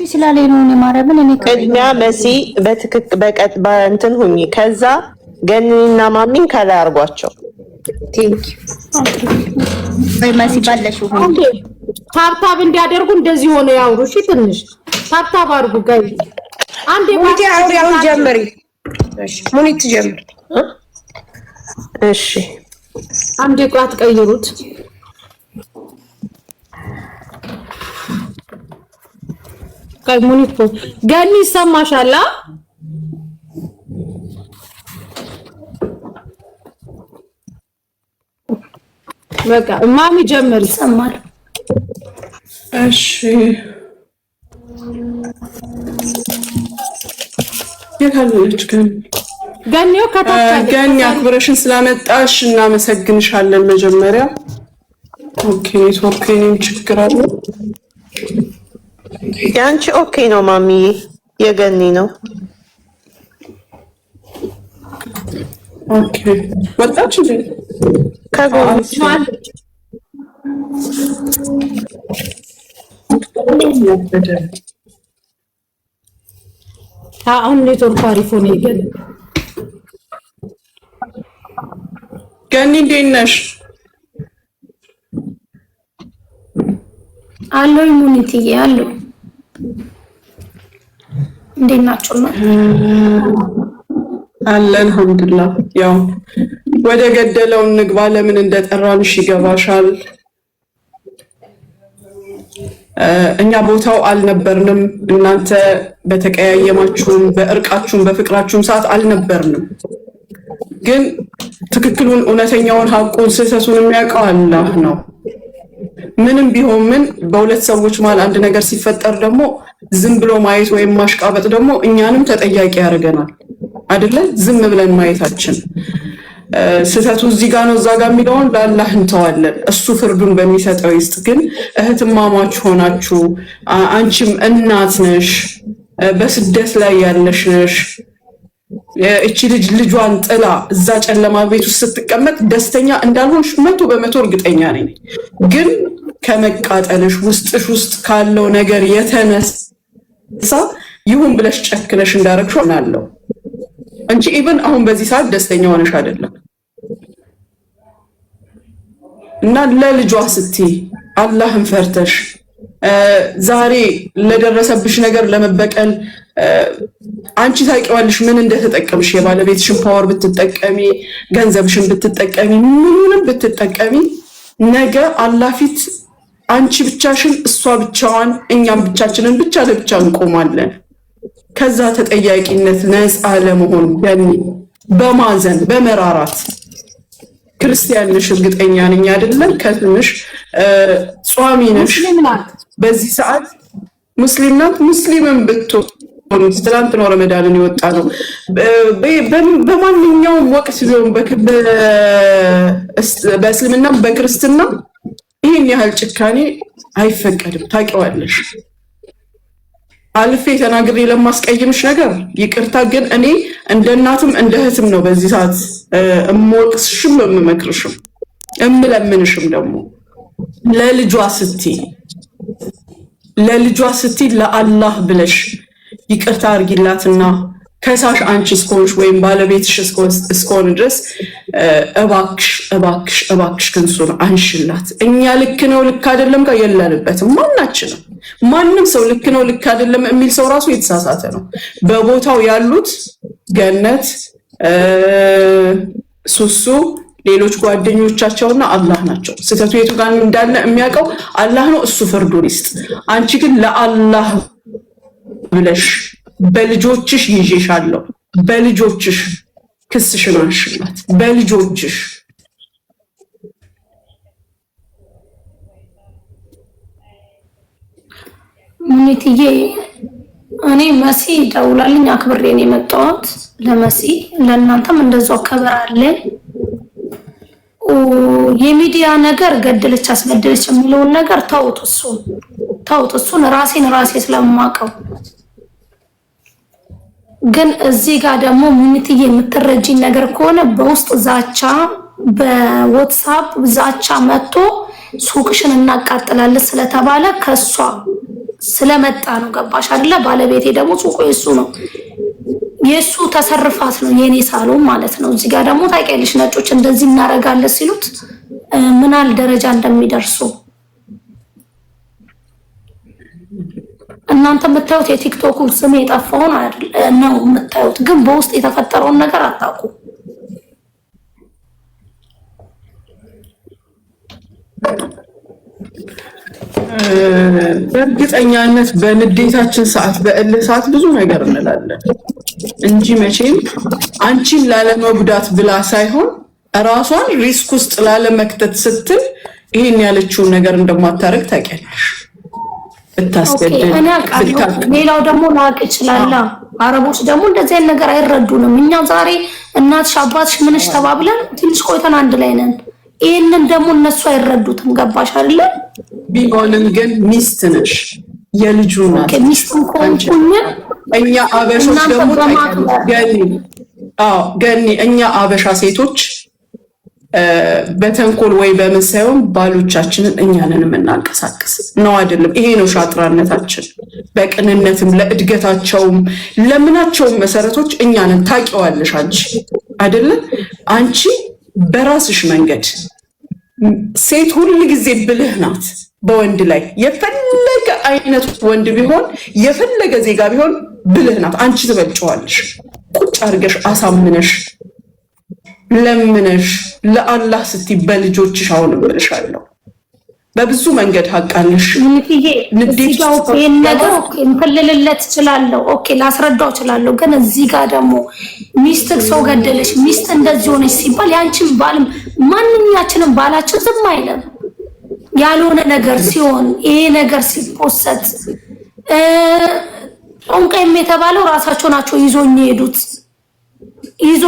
ስላለኝ ነው የማረብን እኔ ቅድሚያ መሲ በትክክ በቀጥ በእንትን ሁኚ። ከዛ ገኒና ማሚን ከላይ አርጓቸው። ቴንክ ወይ መሲ ባለሽው ሁኚ። ታብታብ እንዲያደርጉ እንደዚህ ሆነ ያውሩ። እሺ ትንሽ ታብታብ አድርጉ። ጋይ አንዴ ሙኒት አሁን ጀምሪ። እሺ ሙኒት ጀምሪ። እሺ አንዴ ቋት ቀይሩት። ጋይ ሙኒት ገኒ ይሰማሻል? በቃ ማሚ ጀምሪ። ይሰማል? እሺ የካለች ገኒው ከታች ገኒ አክብረሽን ስላመጣሽ እናመሰግንሻለን። መጀመሪያ ኦኬ ኔትወርክ የኔም ችግር አለ። ያንቺ ኦኬ ነው ማሚ፣ የገኒ ነው። ኦኬ ወጣች እንዴ? ከጎንሽ አሁን ኔትወርክ አሪፍ ሆነ። ገኒ እንዴት ነሽ? አለው ሙኒትዬ አለው። እንዴት ናችሁ? አለን አልሐምዱሊላህ። ያው ወደ ገደለው እንግባ። ለምን እንደጠራንሽ ይገባሻል። እኛ ቦታው አልነበርንም። እናንተ በተቀያየማችሁም በእርቃችሁም በፍቅራችሁም ሰዓት አልነበርንም። ግን ትክክሉን እውነተኛውን ሀቁን ስህተቱን የሚያውቀው አላህ ነው። ምንም ቢሆን ምን በሁለት ሰዎች መሃል አንድ ነገር ሲፈጠር ደግሞ ዝም ብሎ ማየት ወይም ማሽቃበጥ ደግሞ እኛንም ተጠያቂ ያደርገናል አይደለ? ዝም ብለን ማየታችን ስህተቱ እዚህ ጋር ነው እዛ ጋር የሚለውን ለአላህ እንተዋለን። እሱ ፍርዱን በሚሰጠው ይስጥ። ግን እህትማማች ሆናችሁ አንቺም እናት ነሽ፣ በስደት ላይ ያለሽ ነሽ። እቺ ልጅ ልጇን ጥላ እዛ ጨለማ ቤት ውስጥ ስትቀመጥ ደስተኛ እንዳልሆንሽ 100% እርግጠኛ ነኝ። ግን ከመቃጠልሽ ውስጥሽ ውስጥ ካለው ነገር የተነሳ ይሁን ብለሽ ጨክነሽ እንዳረግሽው እናለው እንጂ ኢቭን አሁን በዚህ ሰዓት ደስተኛ ሆነሽ አይደለም። እና ለልጇ ስትይ አላህን ፈርተሽ ዛሬ ለደረሰብሽ ነገር ለመበቀል አንቺ ታውቂዋለሽ ምን እንደተጠቀምሽ። የባለቤትሽን ፓወር ብትጠቀሚ፣ ገንዘብሽን ብትጠቀሚ፣ ምንም ብትጠቀሚ ነገ አላህ ፊት አንቺ ብቻሽን፣ እሷ ብቻዋን፣ እኛም ብቻችንን ብቻ ለብቻ እንቆማለን። ከዛ ተጠያቂነት ነፃ ለመሆን በማዘን በመራራት ክርስቲያን ነሽ እርግጠኛ ነኝ አይደለም? ከትንሽ ጿሚ ነሽ በዚህ ሰዓት ሙስሊም ናት። ሙስሊምን ብትሆን ትላንት ነው ረመዳንን የወጣ ነው። በማንኛውም ወቅት ቢሆን በእስልምና በክርስትና ይህን ያህል ጭካኔ አይፈቀድም። ታውቂዋለሽ። አልፌ ተናግሬ ለማስቀየምሽ ነገር ይቅርታ። ግን እኔ እንደ እናትም እንደ እህትም ነው በዚህ ሰዓት እምወቅስሽም እምመክርሽም እምለምንሽም ደግሞ ለልጇ ስትይ ለአላህ ብለሽ ይቅርታ አርጊላትና ከሳሽ አንቺ እስኮንሽ ወይም ባለቤትሽ እስኮን ድረስ እባክሽ ክንሱን አንሽላት። እኛ ልክ ነው ልክ አይደለም ጋር የለንበትም። ማንም ሰው ልክ ነው ልክ አይደለም የሚል ሰው ራሱ የተሳሳተ ነው። በቦታው ያሉት ገነት፣ ሱሱ፣ ሌሎች ጓደኞቻቸውና አላህ ናቸው። ስህተቱ የቱ ጋር እንዳለ የሚያውቀው አላህ ነው። እሱ ፍርዱን ይስጥ። አንቺ ግን ለአላህ ብለሽ በልጆችሽ ይዤሻለሁ፣ በልጆችሽ ክስሽን አንሽላት፣ በልጆችሽ ሙኒትዬ። እኔ መሲ ደውላልኝ አክብሬን የመጣሁት ለመሲ፣ ለእናንተም እንደዛው ከበር አለ። የሚዲያ ነገር ገደለች አስገደለች የሚለውን ነገር ተውት። እሱን ራሴ ስለማውቀው። ግን እዚህ ጋር ደግሞ ሙኒትዬ የምትረጂኝ ነገር ከሆነ በውስጥ ዛቻ፣ በዋትስአፕ ዛቻ መጥቶ ሱቅሽን እናቃጥላለን ስለተባለ ከሷ ስለመጣ ነው። ገባሽ አይደለ? ባለቤቴ ደግሞ ሱቁ የሱ ነው። የሱ ተሰርፋት ነው የኔ ሳሎን ማለት ነው። እዚህ ጋር ደግሞ ታውቂያለሽ ነጮች እንደዚህ እናደርጋለን ሲሉት ምናል ደረጃ እንደሚደርሱ እናንተ የምታዩት የቲክቶክ ስም የጠፋውን ነው የምታዩት፣ ግን በውስጥ የተፈጠረውን ነገር አታውቁ። በእርግጠኛነት በንዴታችን ሰዓት በእልህ ሰዓት ብዙ ነገር እንላለን እንጂ መቼም አንቺን ላለመጉዳት ብላ ሳይሆን ራሷን ሪስክ ውስጥ ላለመክተት ስትል ይሄን ያለችውን ነገር እንደማታረግ ታውቂያለሽ። ሌላው ደግሞ ላቅ ይችላል። አረቦች ደግሞ እንደዚህ አይነት ነገር አይረዱንም። እኛ ዛሬ እናትሽ አባትሽ ምንሽ ተባብለን ትንሽ ቆይተን አንድ ላይ ነን። ይሄንን ደግሞ እነሱ አይረዱትም። ገባሽ አይደለ? ቢሆንም ግን ሚስት ነሽ፣ የልጁ ናት። ሚስትም ኮንኩኝ እኛ አበሾች ደግሞ ገኒ እኛ አበሻ ሴቶች በተንኮል ወይ በመሳዩም ባሎቻችንን እኛንን የምናንቀሳቀስ ነው አይደለም? ይሄ ነው ሻጥራነታችን። በቅንነትም ለእድገታቸውም ለምናቸውም መሰረቶች እኛንን ታውቂዋለሽ አንቺ አይደለም? አንቺ በራስሽ መንገድ ሴት ሁሉ ጊዜ ብልህ ናት። በወንድ ላይ የፈለገ አይነት ወንድ ቢሆን የፈለገ ዜጋ ቢሆን ብልህ ናት። አንቺ ትበልጨዋለሽ። ቁጭ አድርገሽ አሳምነሽ ለምነሽ ለአላህ ስትይ በልጆችሽ አሁን እምልሻለሁ በብዙ መንገድ ሀቃለሽ። ንዴታው ነገር እንፈልልለት እችላለሁ፣ ኦኬ ላስረዳው እችላለሁ። ግን እዚህ ጋር ደግሞ ሚስት ሰው ገደለሽ፣ ሚስት እንደዚህ ሆነች ሲባል ያንቺን ባልም ማንኛችንም ባላችን ዝም አይለም። ያልሆነ ነገር ሲሆን ይሄ ነገር ሲፖሰት ጦንቃይም የተባለው ራሳቸው ናቸው ይዞኝ የሄዱት። ይዞ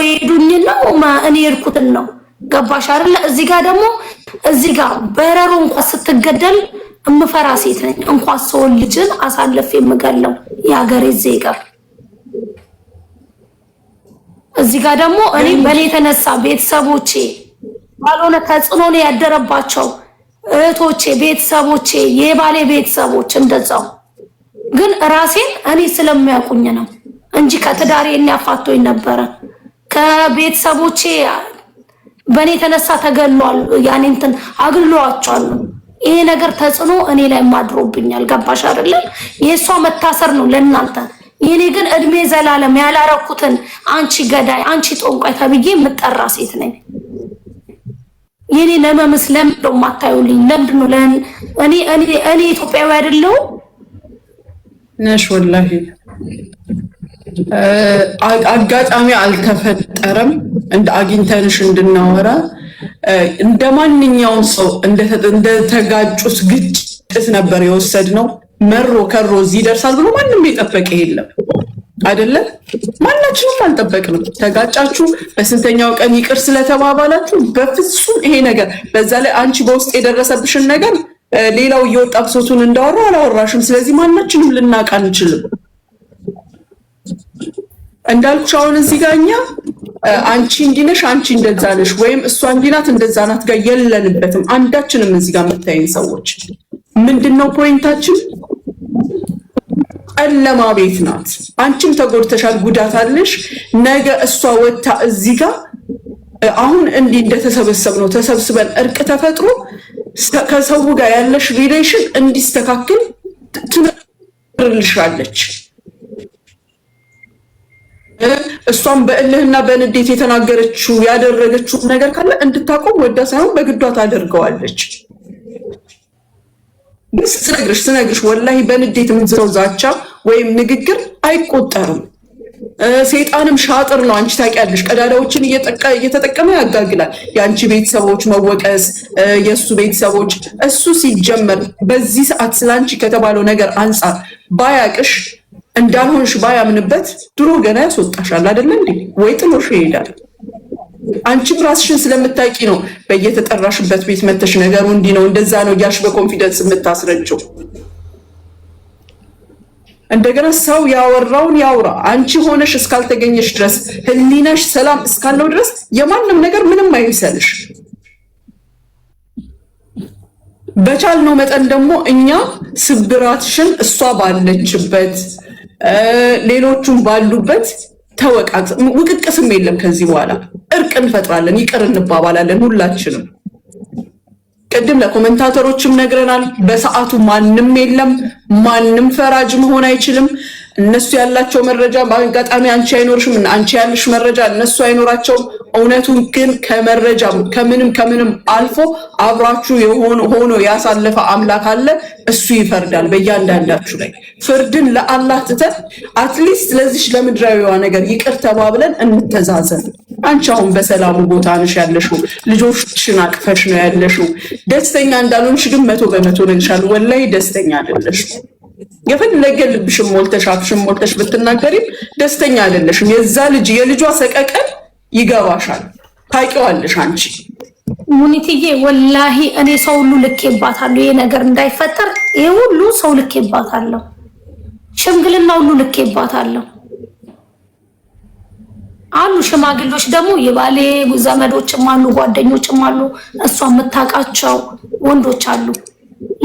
የሄዱኝ ነው እኔ የሄድኩትን ነው። ገባሽ አይደለ? እዚህ ጋር ደግሞ እዚህ ጋር በረሮ እንኳን ስትገደል እምፈራ ሴት ነኝ። እንኳን ሰው ልጅን አሳልፌ የምገለው የሀገሬ ዜጋ። እዚህ ጋር ደግሞ እኔ በኔ የተነሳ ቤተሰቦቼ ባልሆነ ተጽዕኖ ነው ያደረባቸው እህቶቼ፣ ቤተሰቦቼ፣ የባሌ ቤተሰቦች እንደዛው። ግን ራሴን እኔ ስለሚያውቁኝ ነው እንጂ ከትዳሬ ያፋቶኝ ነበረ። ከቤተሰቦቼ በእኔ የተነሳ ተገሏል። ያኔ እንትን አግሏቸዋል። ይሄ ነገር ተጽዕኖ እኔ ላይ ማድሮብኛል። ገባሽ አይደለ? የእሷ መታሰር ነው ለእናንተ። የኔ ግን እድሜ ዘላለም ያላረኩትን አንቺ ገዳይ፣ አንቺ ጦንቋይ ተብዬ የምጠራ ሴት ነኝ። የኔ ለመምስ ለምንድን ነው የማታዩልኝ? ለምንድን ነው እኔ ኢትዮጵያዊ አይደለሁ ነሽ? ወላሂ አጋጣሚ አልተፈጠረም እንደ አግኝተንሽ እንድናወራ እንደ ማንኛውም ሰው እንደተጋጩት ግጭት ነበር የወሰድነው። መሮ ከሮ እዚህ ይደርሳል ብሎ ማንም የጠበቀ የለም አይደለ? ማናችንም አልጠበቅንም። ተጋጫችሁ፣ በስንተኛው ቀን ይቅር ስለተባባላችሁ በፍጹም ይሄ ነገር በዛ ላይ አንቺ በውስጥ የደረሰብሽን ነገር ሌላው እየወጣ ብሶቱን እንዳወራ አላወራሽም። ስለዚህ ማናችንም ልናውቅ አንችልም። እንዳልኩሽ አሁን እዚህ ጋር እኛ አንቺ እንዲህ ነሽ አንቺ እንደዛ ነሽ ወይም እሷ እንዲህ ናት እንደዛ ናት ጋር የለንበትም። አንዳችንም እዚህ ጋር የምታይን ሰዎች ምንድነው ፖይንታችን? ጨለማ ቤት ናት። አንቺም ተጎድተሻል፣ ጉዳት አለሽ። ነገ እሷ ወጣ እዚህ ጋር አሁን እንዲህ እንደተሰበሰብ ነው ተሰብስበን እርቅ ተፈጥሮ ከሰው ጋር ያለሽ ሪሌሽን እንዲስተካከል ትነግርልሻለች። እሷም በእልህና በንዴት የተናገረችው ያደረገችው ነገር ካለ እንድታቆም ወዳ ሳይሆን በግዷ ታደርገዋለች። ስነግርሽ ወላሂ በንዴት የምትዘው ዛቻ ወይም ንግግር አይቆጠርም። ሰይጣንም ሻጥር ነው። አንቺ ታውቂያለሽ፣ ቀዳዳዎችን እየተጠቀመ ያጋግላል። የአንቺ ቤተሰቦች መወቀስ፣ የእሱ ቤተሰቦች እሱ ሲጀመር በዚህ ሰዓት ስላንቺ ከተባለው ነገር አንጻር ባያቅሽ እንዳልሆንሽ ባያምንበት ድሮ ገና ያስወጣሻል አይደለ እንዴ? ወይ ጥሎሽ ይሄዳል። አንቺም ራስሽን ስለምታውቂ ነው በየተጠራሽበት ቤት መተሽ ነገሩ እንዲህ ነው እንደዛ ነው እያልሽ በኮንፊደንስ የምታስረጀው። እንደገና ሰው ያወራውን ያውራ። አንቺ ሆነሽ እስካልተገኘሽ ድረስ ህሊናሽ ሰላም እስካለው ድረስ የማንም ነገር ምንም አይምሰልሽ። በቻልነው መጠን ደግሞ እኛ ስብራትሽን እሷ ባለችበት ሌሎቹም ባሉበት ተወቃት ውቅቅስም የለም። ከዚህ በኋላ እርቅ እንፈጥራለን፣ ይቅር እንባባላለን ሁላችንም። ቅድም ለኮሜንታተሮችም ነግረናል። በሰዓቱ ማንም የለም፣ ማንም ፈራጅ መሆን አይችልም። እነሱ ያላቸው መረጃ በአጋጣሚ አንቺ አይኖርሽም፣ አንቺ ያለሽ መረጃ እነሱ አይኖራቸውም። እውነቱን ግን ከመረጃም ከምንም አልፎ አብራችሁ ሆኖ ያሳለፈ አምላክ አለ። እሱ ይፈርዳል በእያንዳንዳችሁ ላይ። ፍርድን ለአላህ ትተን አትሊስት ለዚች ለምድራዊዋ ነገር ይቅር ተባብለን እንተዛዘን። አንቺ አሁን በሰላሙ ቦታ ነሽ ያለሽው፣ ልጆችሽን አቅፈሽ ነው ያለሽው። ደስተኛ እንዳልሆንሽ ግን 100% ነግሻለሁ። ወላሂ ደስተኛ አይደለሽም። የፈለገ ልብሽም ሞልተሽ አፍሽም ሞልተሽ ብትናገሪም ደስተኛ አይደለሽም። የዛ ልጅ የልጇ ሰቀቀን ይገባሻል፣ ታውቂዋለሽ አንቺ ሙኒትዬ። ወላሂ እኔ ሰው ሁሉ ልኬባታለሁ፣ ይሄ ነገር እንዳይፈጠር ይሄ ሁሉ ሰው ልኬባታለሁ፣ ሽምግልና ሁሉ ልኬባታለሁ። አሉ ሽማግሌዎች ደግሞ የባሌ ዘመዶችም አሉ፣ ጓደኞችም አሉ፣ እሷ የምታውቃቸው ወንዶች አሉ።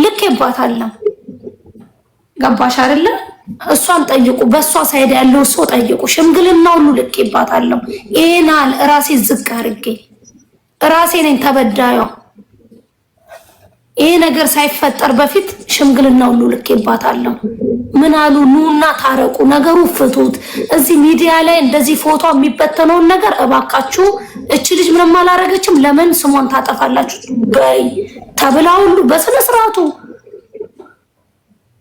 ልኬባታለሁ። ገባሽ አይደለ? እሷን ጠይቁ፣ በእሷ ሳይድ ያለው ሰው ጠይቁ። ሽምግልና ሁሉ ልኬባታለሁ። ይሄናል ራሴ ዝቅ አድርጌ ራሴ ነኝ ተበዳዩ። ይሄ ነገር ሳይፈጠር በፊት ሽምግልና ሁሉ ልኬባታለሁ። ምን አሉ? ኑና ታረቁ፣ ነገሩ ፍቱት። እዚህ ሚዲያ ላይ እንደዚህ ፎቶ የሚበተነውን ነገር እባካችሁ፣ እቺ ልጅ ምንም አላረገችም፣ ለምን ስሟን ታጠፋላችሁ በይ ተብላ ሁሉ በስነ ስርዓቱ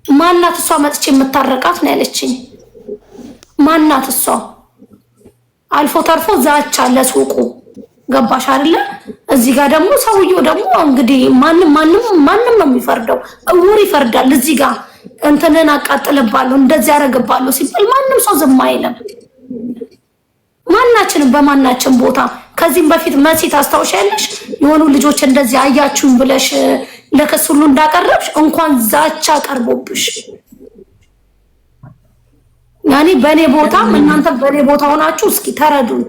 ማናት እሷ መጥቼ የምታረቃት ነው ያለችኝ። ማናት እሷ? አልፎ ተርፎ ዛቻ ለሱቁ። ገባሽ አይደለ? እዚህ ጋር ደግሞ ሰውየው ደግሞ እንግዲህ ማንም ነው የሚፈርደው። እውር ይፈርዳል። እዚህ ጋር እንትንን አቃጥልባለሁ እንደዚህ ያረግባለሁ ሲባል ማንም ሰው ዝም አይልም። ማናችንም በማናችን ቦታ ከዚህም በፊት መሲ ታስታውሻለሽ? የሆኑ ልጆች እንደዚህ አያችሁኝ ብለሽ ለክስ ሁሉ እንዳቀረብሽ እንኳን ዛቻ ቀርቦብሽ ያኔ በኔ ቦታ እናንተ በኔ ቦታ ሆናችሁ እስኪ ተረዱኝ።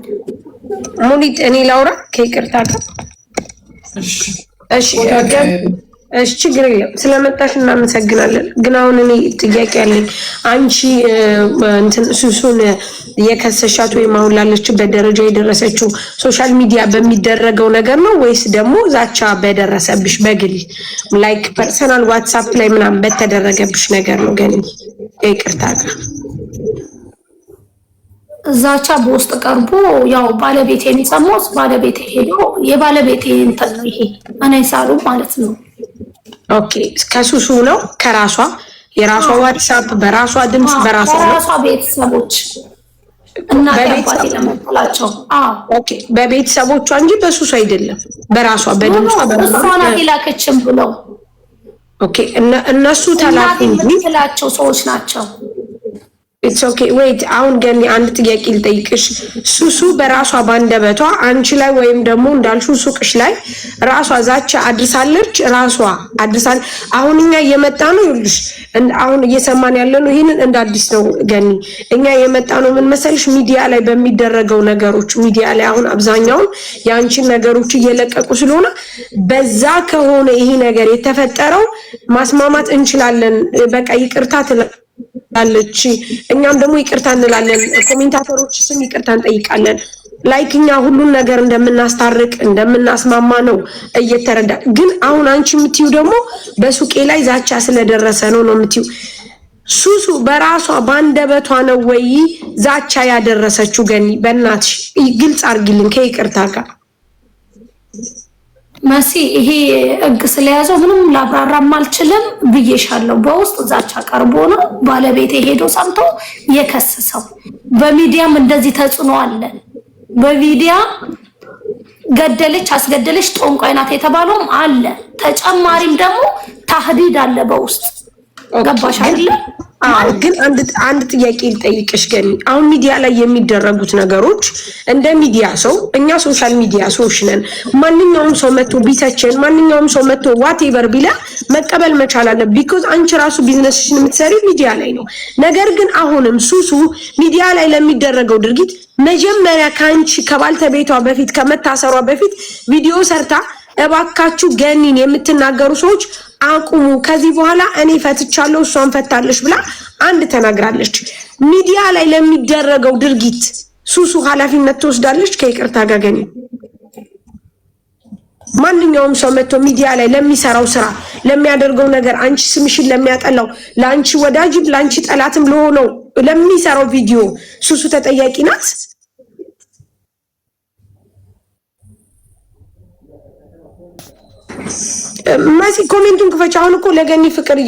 ሙኒት እኔ ላውራ ከይቅርታ ጋር እሺ ችግር የለም። ስለመጣሽ እናመሰግናለን። ግን አሁን እኔ ጥያቄ አለኝ። አንቺ እንትን ሱሱን የከሰሻት ወይም አሁን ላለችበት ደረጃ የደረሰችው ሶሻል ሚዲያ በሚደረገው ነገር ነው ወይስ ደግሞ ዛቻ በደረሰብሽ በግል ላይክ ፐርሰናል ዋትስአፕ ላይ ምናምን በተደረገብሽ ነገር ነው? ገኒ ይቅርታ ጋር ዛቻ በውስጥ ቀርቦ ያው ባለቤቴ የሚሰማው ባለቤቴ ሄዶ የባለቤቴ እንትን ነው ይሄ እኔ ሳሉ ማለት ነው። ኦኬ ከሱሱ ነው ከራሷ የራሷ ዋትስአፕ በራሷ ድምጽ በራሷ ቤተሰቦች እና ያባቴ ለማጥላቸው ኦኬ በቤተሰቦቿ እንጂ በሱሱ አይደለም። በራሷ በድምጿ በራሷ ላከችም ብለው ኦኬ እነሱ ተላኩ እንላቸው ሰዎች ናቸው። ኢትስ ኦኬ ዌይት አሁን ገኒ አንድ ጥያቄ ልጠይቅሽ። ሱሱ በራሷ ባንደበቷ አንቺ ላይ ወይም ደግሞ እንዳልሽው ሱቅሽ ላይ ራሷ ዛቻ አድርሳለች። ራሷ አድርሳል። አሁን እኛ እየመጣ ነው ይልሽ አሁን እየሰማን ያለ ነው። ይሄንን እንደ አዲስ ነው ገኒ እኛ እየመጣ ነው። ምን መሰልሽ ሚዲያ ላይ በሚደረገው ነገሮች ሚዲያ ላይ አሁን አብዛኛውን የአንቺን ነገሮች እየለቀቁ ስለሆነ በዛ ከሆነ ይሄ ነገር የተፈጠረው ማስማማት እንችላለን። በቃ ይቅርታ ትላለች፣ እኛም ደግሞ ይቅርታ እንላለን። ኮሜንታተሮች ስም ይቅርታ እንጠይቃለን። ላይክኛ ሁሉን ነገር እንደምናስታርቅ እንደምናስማማ ነው እየተረዳ። ግን አሁን አንቺ የምትዩ ደግሞ በሱቄ ላይ ዛቻ ስለደረሰ ነው የምትዩ። ሱሱ በራሷ ባንደበቷ ነው ወይ ዛቻ ያደረሰችው? ገኒ በእናትሽ ግልጽ አርጊልን ከይቅርታ ጋር። መሲ ይሄ እግ ስለያዘው ምንም ላብራራም አልችልም ብዬሻለሁ። በውስጥ ዛቻ ቀርቦ ነው ባለቤቴ ሄዶ ሰምቶ የከሰሰው። በሚዲያም እንደዚህ ተጽዕኖ አለ። በሚዲያ ገደለች አስገደለች ጦንቋይ ናት የተባለውም አለ። ተጨማሪም ደግሞ ታህዲድ አለ በውስጥ ገባሽ አይደለ? ግን አንድ ጥያቄ ልጠይቅሽ ገኒ። አሁን ሚዲያ ላይ የሚደረጉት ነገሮች እንደ ሚዲያ ሰው እኛ ሶሻል ሚዲያ ሰዎች ነን። ማንኛውም ሰው መጥቶ ቢተችን ማንኛውም ሰው መጥቶ ዋቴቨር ቢላ መቀበል መቻል አለ። ቢኮዝ አንቺ ራሱ ቢዝነስሽን የምትሰሪው ሚዲያ ላይ ነው። ነገር ግን አሁንም ሱሱ ሚዲያ ላይ ለሚደረገው ድርጊት መጀመሪያ ከአንቺ ከባልተቤቷ በፊት ከመታሰሯ በፊት ቪዲዮ ሰርታ እባካችሁ ገኒን የምትናገሩ ሰዎች አቁሙ፣ ከዚህ በኋላ እኔ ፈትቻለሁ እሷን ፈታለች ብላ አንድ ተናግራለች። ሚዲያ ላይ ለሚደረገው ድርጊት ሱሱ ኃላፊነት ትወስዳለች? ከይቅርታ ጋር ገኒ ማንኛውም ሰው መጥቶ ሚዲያ ላይ ለሚሰራው ስራ ለሚያደርገው ነገር አንቺ ስምሽን ለሚያጠላው ለአንቺ ወዳጅም ለአንቺ ጠላትም ለሆነው ለሚሰራው ቪዲዮ ሱሱ ተጠያቂ ናት? ማሲ ኮሜንቱን ክፈች። አሁን እኮ ለገኒ ፍቅር